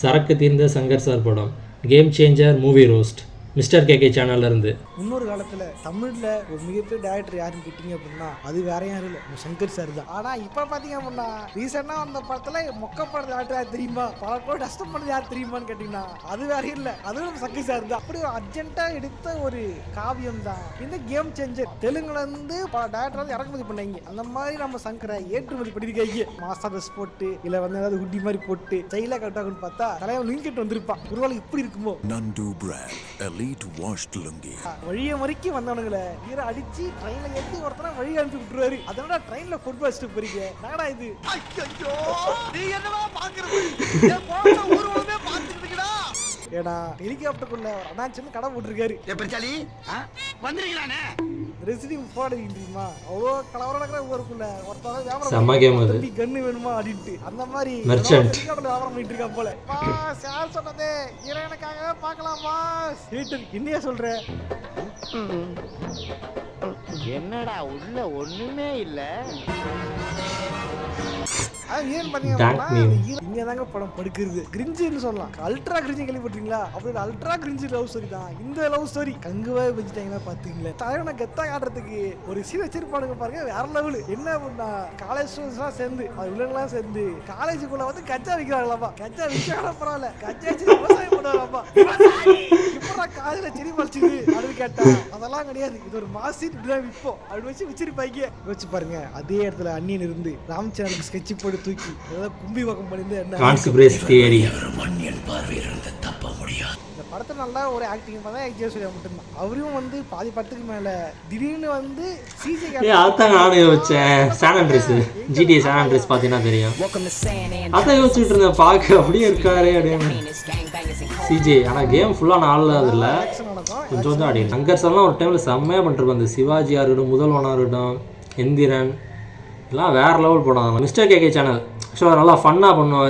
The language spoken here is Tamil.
சரக்கு தீர்ந்த சங்கர் சார் படம், Game Changer movie roast, mister KK சேனல்லேருந்து. முன்னொரு காலத்தில் தமிழில் ஒரு மிகப்பெரிய டேரக்டர் யாருன்னு கேட்டிங்க அப்படின்னா அது வேற யாரும் இல்லை, சங்கர் சார் தான். ஆனால் இப்போ பார்த்தீங்க அப்படின்னா ரீசெண்டாக அந்த படத்தில் மொக்கப்பட டேரக்டர் யார் தெரியுமா, பல கோடி நஷ்டம் பண்ணது யார் தெரியுமான்னு கேட்டிங்கன்னா அது வேற இல்லை, அதுவும் சங்கர் சார் தான். அப்படி அர்ஜென்ட்டாக எடுத்த ஒரு காவியம் தான் இந்த கேம் சேஞ்சர். தெலுங்குலேருந்து பல டேரக்டர் வந்து இறக்குமதி பண்ணாங்க. அந்த மாதிரி நம்ம சங்கரை ஏற்றுமதி பண்ணியிருக்காங்க. மாஸ்டர் ட்ரெஸ் போட்டு இல்லை வந்து ஏதாவது குட்டி மாதிரி போட்டு ஸ்டைலாக கட்டாகுன்னு பார்த்தா தலைவன் லிங்கிட்டு வந்திருப்பான். ஒருவேளை இப்படி இருக்குமோ நண்டு பிராண்ட் elite washed lungi வழிய வரைக்கும் வந்தவனுங்களை ஈர அடிச்சு ட்ரெயின்ல ஏற்றி ஒருத்தனை வழி அனுப்பி விட்டுருவாரு. அதனால ட்ரெயின்ல ஃபுட் வச்சுட்டு போறீங்க நாடா இது. ஏடா ஹெலிகாப்டருக்குள்ள ஒரு அண்ணாச்சின்னு கடை போட்டிருக்காரு. ரெசிடிங் போடுறீங்க தெரியுமா, அவ்வளோ கலவரம் நடக்கிற ஊருக்குள்ள ஒருத்தவங்க வியாபாரம் கன்னு வேணுமா அப்படின்ட்டு அந்த மாதிரி ஹெலிகாப்டர் வியாபாரம் பண்ணிட்டு இருக்கான் போல. சார் சொன்னதே இறைவனுக்காகவே பார்க்கலாமா என்னையா சொல்ற? என்னடா உள்ள ஒண்ணுமே இல்ல. இங்கதாங்க படம் படுக்கிறது கிரிஞ்சுன்னு சொல்லலாம். அல்ட்ரா கிரிஞ்சு கேள்விப்பட்டீங்களா? அப்படி அல்ட்ரா கிரிஞ்சு லவ் ஸ்டோரி தான் இந்த லவ் ஸ்டோரி. கங்குவே வச்சுட்டாங்கன்னா பாத்தீங்களா, தலைவனை கெத்தா காட்டுறதுக்கு ஒரு சீன் வச்சிருப்பானுங்க பாருங்க, வேற லெவல். என்ன அப்படின்னா காலேஜ் ஸ்டூடெண்ட்ஸ் எல்லாம் சேர்ந்து அது உள்ளவங்களாம் சேர்ந்து காலேஜுக்குள்ள வந்து கச்சா விற்கிறாங்களாப்பா. கச்சா விற்கிறாங்க பரவாயில்ல, கச்சா வச்சு விவசாயம் பண்ணுவாங்களாப்பா. இப்படா காலேஜ்ல செடி பறிச்சுது அப்படின்னு கேட்டா அதெல்லாம் கிடையாது, இது ஒரு மாசின் இப்படிதான் விற்போம் அப்படி வச்சு வச்சிருப்பாங்க. வச்சு பாருங்க அதே இடத்துல அந்நியன் இருந்து ராம் சேனலுக்கு ஸ்கெட்ச் போட்டு தூக்கி ஏதாவது கும்பி பக்கம் பண்ணிருந்து என்ன கான்ஸ்பிரசி தியரி. இந்த படத்தை நல்லா ஒரு ஆக்டிங் பண்ணா ஜெயசூர்யா மட்டும்தான். அவரும் வந்து பாதி படத்துக்கு மேல திடீர்னு வந்து சிஜி அதான் நானும் யோசிச்சேன். சான் ஆண்ட்ரீஸ் ஜிடிஏ சான் ஆண்ட்ரீஸ் பார்த்தீங்கன்னா தெரியும். அதான் யோசிச்சுட்டு இருந்தேன், பார்க்க அப்படியே இருக்காரு அப்படின்னு சிஜே. ஆனால் கேம் ஃபுல்லாக நாளில் அது இல்லை, கொஞ்சம் கொஞ்சம் ஆடி. சங்கர் சார்லாம் ஒரு டைமில் செம்மையாக பண்ணிருப்போம். அந்த சிவாஜியாக இருக்கட்டும், முதல்வனாக இருக்கட்டும், எந்திரன் எல்லாம் வேறு லெவல் போனாங்க. மிஸ்டர் கேகே சேனல் ஆக்சுவலாக நல்லா ஃபன்னாக பண்ணுவார்.